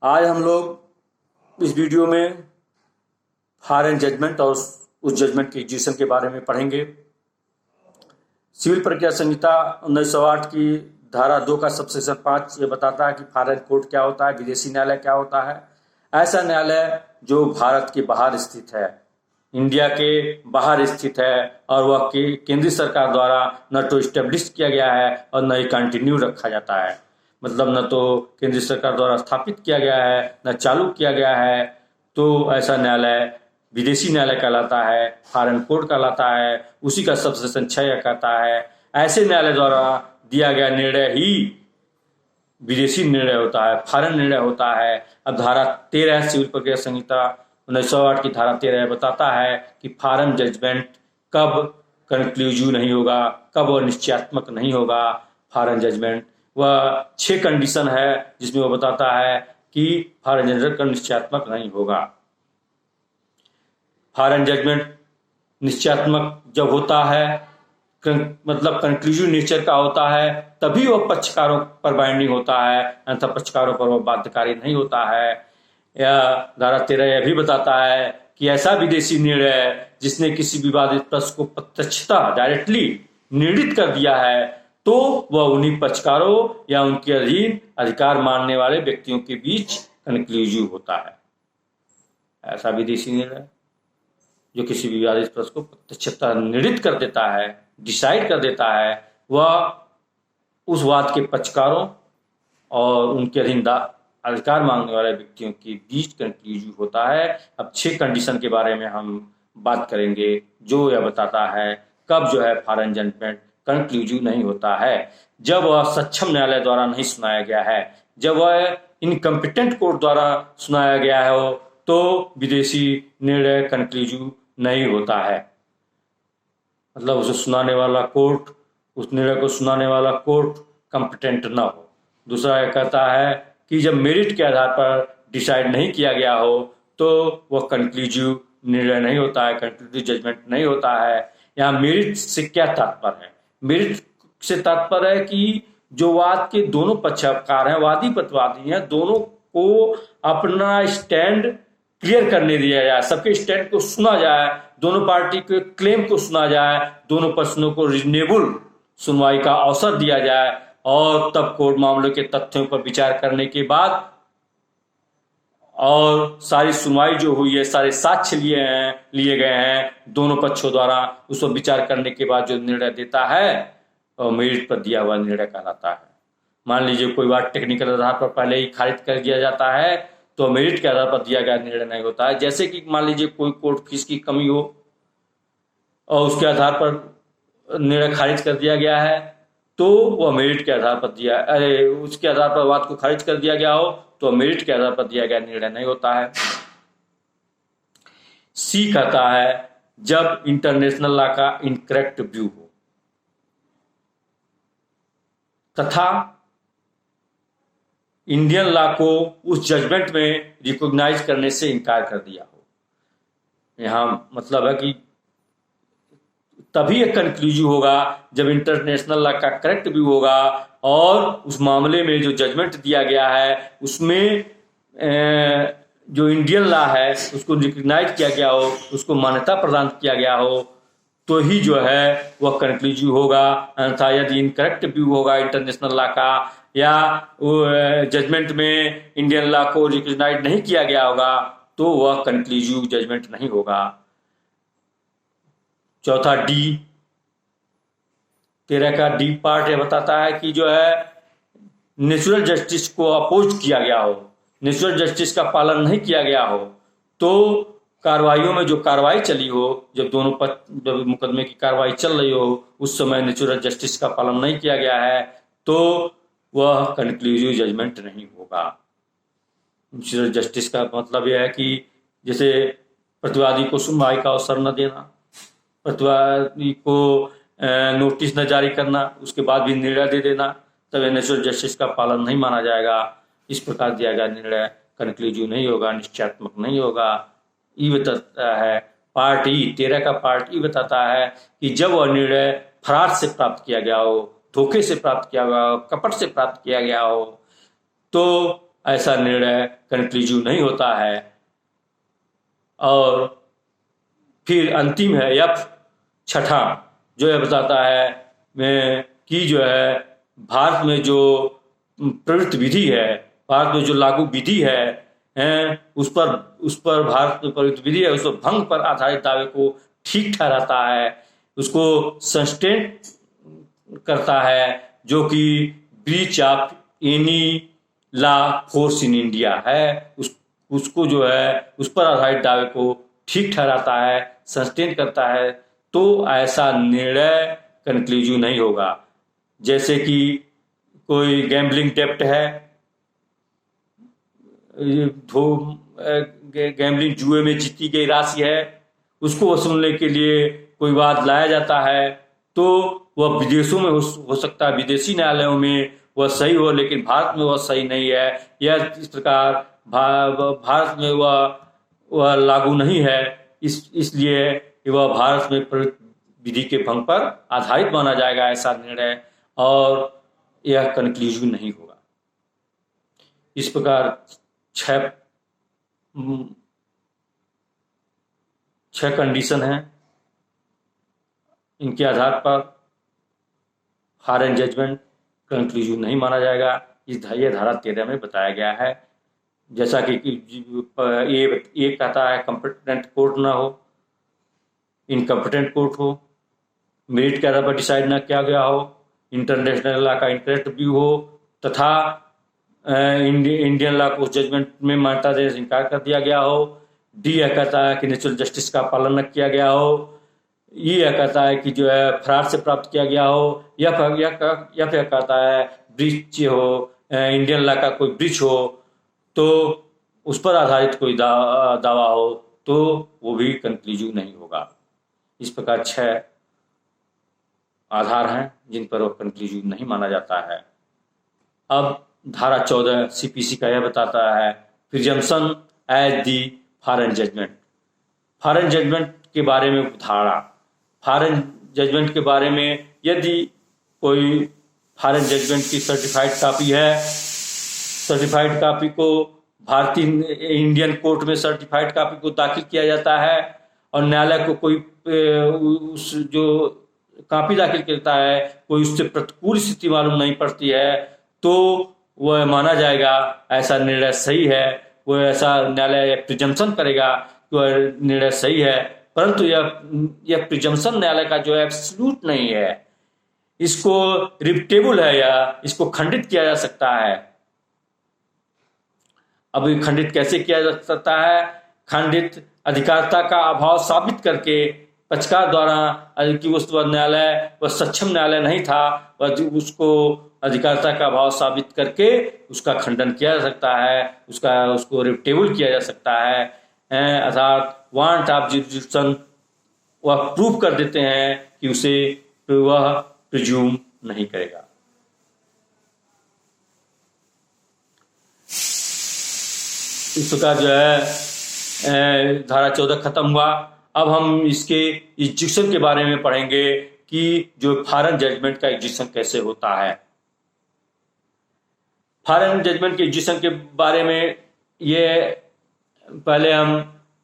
आज हम लोग इस वीडियो में फॉरेन जजमेंट और उस जजमेंट के एग्जीक्यूशन के बारे में पढ़ेंगे। सिविल प्रक्रिया संहिता 1908 की धारा 2 का सबसेक्शन 5 ये बताता है कि फॉरेन कोर्ट क्या होता है, विदेशी न्यायालय क्या होता है। ऐसा न्यायालय जो भारत के बाहर स्थित है, इंडिया के बाहर स्थित है और वह केंद्रीय सरकार द्वारा न तो इस्टेब्लिश किया गया है और न ही कंटिन्यू रखा जाता है। मतलब न तो केंद्रीय सरकार द्वारा स्थापित किया गया है न चालू किया गया है, तो ऐसा न्यायालय विदेशी न्यायालय कहलाता है, फॉरेन कोर्ट कहलाता है। उसी का सबसेक्शन 6 कहता है ऐसे न्यायालय द्वारा दिया गया निर्णय ही विदेशी निर्णय होता है, फॉरेन निर्णय होता है। अब धारा 13 सिविल प्रक्रिया संहिता 1908 की धारा 13 बताता है कि फॉरेन जजमेंट कब कंक्लूसिव नहीं होगा, कब वह निश्चयात्मक नहीं होगा। फॉरेन जजमेंट वह 6 कंडीशन है जिसमें वह बताता है कि फॉरेन जजमेंट निश्चयात्मक नहीं होगा। फॉरेन जजमेंट निश्चयात्मक जब होता है, मतलब कंक्लूसिव नेचर का होता है, तभी वह पक्षकारों पर बाइंडिंग होता है, अन्यथा पक्षकारों पर वह बाध्यकारी नहीं होता है। यह धारा 13 यह भी बताता है कि ऐसा विदेशी निर्णय जिसने किसी विवादित प्रश्न को प्रत्यक्षता डायरेक्टली निर्णित कर दिया है, तो वह उन्हीं पक्षकारों या उनके अधीन अधिकार मानने वाले व्यक्तियों के बीच कंक्लूसिव होता है। ऐसा विदेशी निर्णय जो किसी विवादित प्रश्न को प्रत्यक्षता निर्णित कर देता है, डिसाइड कर देता है, वह उस वाद के पक्षकारों और उनके अधीन अधिकार मांगने वाले व्यक्तियों के बीच कंक्लूसिव होता है। अब 6 कंडीशन के बारे में हम बात करेंगे जो यह बताता है कब जो है फॉरेन जजमेंट कंक्लूसिव नहीं होता है। जब वह सक्षम न्यायालय द्वारा नहीं सुनाया गया है, जब वह इनकम्पिटेंट कोर्ट द्वारा सुनाया गया है, तो विदेशी निर्णय कंक्लूसिव नहीं होता है। मतलब उसे सुनाने वाला कोर्ट, उस निर्णय को सुनाने वाला कोर्ट कंपिटेंट न हो। दूसरा यह कहता है कि जब मेरिट के आधार पर डिसाइड नहीं किया गया हो, तो वह कंक्लूसिव निर्णय नहीं होता है, कंक्लूसिव जजमेंट नहीं होता है। यहाँ मेरिट से क्या तात्पर्य है? मेरिट से तात्पर्य है कि जो वाद के दोनों पक्षकार हैं, वादी प्रतिवादी हैं, दोनों को अपना स्टैंड क्लियर करने दिया जाए, सबके स्टैंड को सुना जाए, दोनों पार्टी के क्लेम को सुना जाए, दोनों प्रश्नों को रीजनेबल सुनवाई का अवसर दिया जाए और तब कोर्ट मामले के तथ्यों पर विचार करने के बाद और सारी सुनवाई जो हुई है, सारे साक्ष्य लिए गए हैं दोनों पक्षों द्वारा, उस पर विचार करने के बाद जो निर्णय देता है और मेरिट पर दिया हुआ निर्णय कहलाता है। मान लीजिए कोई बात टेक्निकल आधार पर पहले ही खारिज कर दिया जाता है, तो मेरिट के आधार पर दिया गया निर्णय नहीं होता है। जैसे कि मान लीजिए कोई कोर्ट फीस की कमी हो और उसके आधार पर निर्णय खारिज कर दिया गया है, तो वह मेरिट के आधार पर उसके आधार पर वाद को खारिज कर दिया गया हो, तो मेरिट के आधार पर दिया गया निर्णय नहीं होता है। सी कहता है जब इंटरनेशनल लॉ का इनकरेक्ट व्यू हो तथा इंडियन लॉ को उस जजमेंट में रिकॉग्नाइज करने से इनकार कर दिया हो। यहां मतलब है कि तभी एक कंक्लूसिव होगा जब इंटरनेशनल लॉ का करेक्ट व्यू होगा और उस मामले में जो जजमेंट दिया गया है उसमें जो इंडियन लॉ है उसको रिकॉग्नाइज किया गया हो, उसको मान्यता प्रदान किया गया हो, तो ही जो है वह कंक्लूसिव होगा। अन्यथा यदि इनकरेक्ट व्यू होगा इंटरनेशनल लॉ का या जजमेंट में इंडियन लॉ को रिकॉग्नाइज नहीं किया गया होगा, तो वह कंक्लूसिव जजमेंट नहीं होगा। चौथा डी, 13 का डी पार्ट यह बताता है कि जो है नेचुरल जस्टिस को अपोज किया गया हो, नेचुरल जस्टिस का पालन नहीं किया गया हो, तो कार्रवाइयों में जो कार्रवाई चली हो, जब मुकदमे की कार्रवाई चल रही हो, उस समय नेचुरल जस्टिस का पालन नहीं किया गया है, तो वह कंक्लूसिव जजमेंट नहीं होगा। नेचुरल जस्टिस का मतलब यह है कि जैसे प्रतिवादी को सुनवाई का अवसर न देना, प्रतिवादी को नोटिस न जारी करना, उसके बाद भी निर्णय दे देना, तब नेचुरल जस्टिस का पालन नहीं माना जाएगा। इस प्रकार दिया गया निर्णय कंक्लूसिव नहीं होगा, निश्चयात्मक नहीं होगा। ई बताता है पार्ट ई, 13 का पार्ट ई बताता है कि जब वह निर्णय फरार से प्राप्त किया गया हो, धोखे से प्राप्त किया गया हो, कपट से प्राप्त किया गया हो, तो ऐसा निर्णय कंक्लूसिव नहीं होता है। और फिर अंतिम है F, छठा, जो यह बताता है कि जो है भारत में जो प्रवृत्ति विधि है, भारत में जो लागू विधि है, उस पर भारत में प्रवृत्ति विधि है, उस पर भंग पर आधारित दावे को ठीक ठहराता है, उसको सस्टेन करता है, जो कि breach of any law force in India है, उसको जो है उस पर आधारित दावे को ठीक ठहराता है, सस्टेन करता है, तो ऐसा निर्णय कंक्लूसिव नहीं होगा। जैसे कि कोई गैम्बलिंग डेप्ट है, गैम्बलिंग जुए में जीती गई राशि है, उसको वसूलने के लिए कोई वाद लाया जाता है, तो वह विदेशों में हो सकता है, विदेशी न्यायालयों में वह सही हो, लेकिन भारत में वह सही नहीं है, या इस प्रकार भारत में वह लागू नहीं है, इसलिए वह भारत में विधि के भंग पर आधारित माना जाएगा ऐसा निर्णय, और यह कंक्लूसिव नहीं होगा। इस प्रकार छह कंडीशन हैं, इनके आधार पर फॉरेन जजमेंट कंक्लूसिव नहीं माना जाएगा। यह धारा 13 में बताया गया है। जैसा कि ये कहता है कॉम्पिटेंट कोर्ट ना हो, इनकॉम्पिटेंट कोर्ट हो, मेरिट के आधार पर डिसाइड ना किया गया हो, इंटरनेशनल लॉ का इंटरेस्ट भी हो, तथा इंडियन लॉ को उस जजमेंट में मान्यता देने से इनकार कर दिया गया हो। डी यह कहता है कि नेचुरल जस्टिस का पालन न किया गया हो। यह कहता है कि जो है फ्रॉड से प्राप्त किया गया हो, या फिर कहता है ब्रीच हो, इंडियन लॉ का कोई ब्रीच हो, तो उस पर आधारित कोई दावा हो, तो वो भी कंक्लूसिव नहीं होगा। इस प्रकार 6 आधार हैं जिन पर वो कंक्लूसिव नहीं माना जाता है। अब धारा 14 CPC का यह बताता है presumption as the foreign judgment. Foreign judgment के बारे में धारा, फॉरेन जजमेंट के बारे में यदि कोई फॉरेन जजमेंट की सर्टिफाइड कापी है, सर्टिफाइड कापी को भारतीय इंडियन कोर्ट में सर्टिफाइड कापी को दाखिल किया जाता है, और न्यायालय को कोई उस जो कापी दाखिल करता है कोई उससे प्रतिकूल स्थिति मालूम नहीं पड़ती है, तो वह माना जाएगा ऐसा निर्णय सही है, वह ऐसा न्यायालय प्रिजम्पशन करेगा कि वह निर्णय सही है। परंतु यह प्रिजम्पशन न्यायालय का जो है एब्सोल्यूट नहीं है, इसको रिपिटेबल है, या इसको खंडित किया जा सकता है। अब ये खंडित कैसे किया जा सकता है? खंडित अधिकारिता का अभाव साबित करके पक्षकार द्वारा कि उस न्यायालय वह सक्षम न्यायालय नहीं था, वह उसको अधिकारिता का अभाव साबित करके उसका खंडन किया जा सकता है, उसको रिपिटेबल किया जा सकता है, अर्थात वांट ऑफ जुरिडिक्शन वह प्रूव कर देते हैं कि उसे वह प्रिज्यूम नहीं करेगा। इस प्रकार जो है धारा 14 खत्म हुआ। अब हम इसके एग्जीक्यूशन के बारे में पढ़ेंगे कि जो फॉरेन जजमेंट का एग्जीक्यूशन कैसे होता है। फॉरेन जजमेंट के एग्जीक्यूशन के बारे में ये पहले हम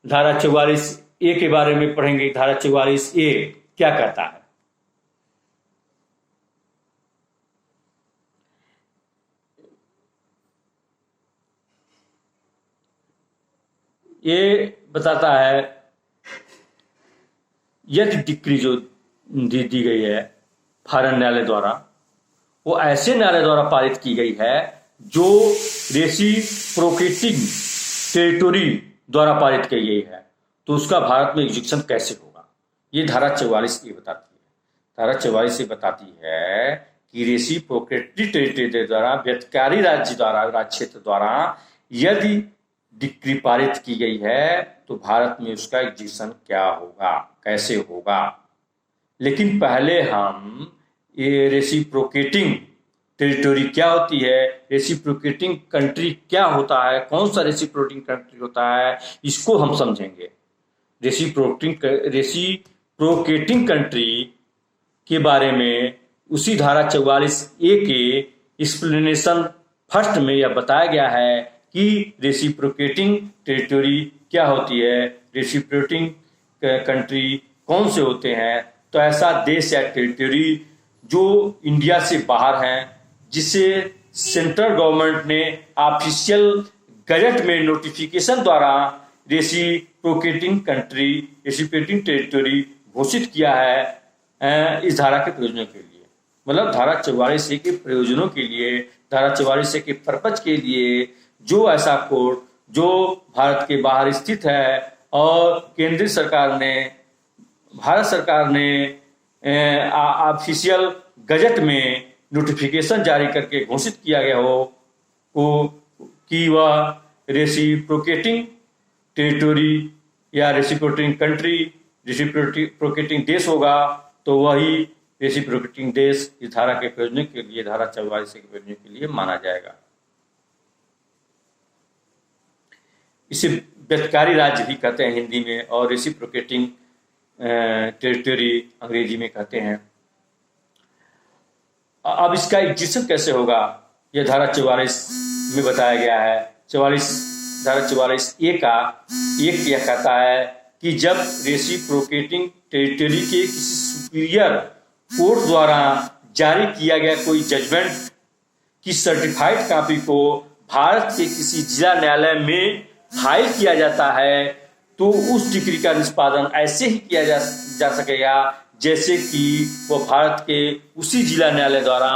धारा 44A के बारे में पढ़ेंगे। धारा 44A क्या कहता है? ये बताता है यदि डिक्री जो दी गई है फॉरेन न्यायालय द्वारा, वो ऐसे न्यायालय द्वारा पारित की गई है जो रेसिप्रोकेटिंग टेरिटोरी द्वारा पारित की गई है, तो उसका भारत में एग्जीक्यूशन कैसे होगा? ये धारा 44A बताती है। धारा 44A बताती है कि रेसिप्रोकेटिंग टेरिटोरी द्वारा व्यतिकारी राज्य द्वारा, राज्य क्षेत्र द्वारा यदि डिक्री पारित की गई है तो भारत में उसका एग्जीक्यूशन क्या होगा, कैसे होगा। लेकिन पहले हम ये रेसिप्रोकेटिंग टेरिटोरी क्या होती है, रेसिप्रोकेटिंग कंट्री क्या होता है, कौन सा रेसिप्रोकेटिंग कंट्री होता है, इसको हम समझेंगे। रेसिप्रोकेटिंग कंट्री के बारे में उसी धारा 44A के एक्सप्लेनेशन फर्स्ट में यह बताया गया है कि रेसिप्रोकेटिंग टेरिटरी क्या होती है, रेसिप्रोकेटिंग कंट्री कौन से होते हैं। तो ऐसा देश या टेरिटरी जो इंडिया से बाहर है, जिसे सेंट्रल गवर्नमेंट ने ऑफिशियल गजट में नोटिफिकेशन द्वारा रेसिप्रोकेटिंग कंट्री, रेसिप्रोकेटिंग टेरिटरी घोषित किया है इस धारा के प्रयोजनों के लिए। मतलब धारा 44A के प्रयोजनों के लिए, धारा 44A के पर्पज के लिए जो ऐसा कोड जो भारत के बाहर स्थित है और केंद्रीय सरकार ने, भारत सरकार ने ऑफिशियल गजट में नोटिफिकेशन जारी करके घोषित किया गया हो कि वह रेसिप्रोकेटिंग टेरिटरी या रेसिप्रोकेटिंग कंट्री, रेसिप्रोकेटिंग देश होगा, तो वही रेसिप्रोकेटिंग देश इस धारा के प्रयोजन के लिए, धारा 44A के प्रयोजन के लिए माना जाएगा। इसे व्यतिकारी राज्य भी कहते हैं हिंदी में, और रेसिप्रोकेटिंग टेरिटरी अंग्रेजी में कहते हैं। अब इसका एग्जीक्यूशन कैसे होगा, यह धारा 44 में बताया गया है। धारा 44A का एक यह कहता है कि जब रेसिप्रोकेटिंग टेरिटरी के किसी सुपीरियर कोर्ट द्वारा जारी किया गया कोई जजमेंट की सर्टिफाइड कॉपी को भारत के किसी जिला न्यायालय में फाइल किया जाता है, तो उस डिक्री का निष्पादन ऐसे ही किया जा सकेगा जैसे कि वह भारत के उसी जिला न्यायालय द्वारा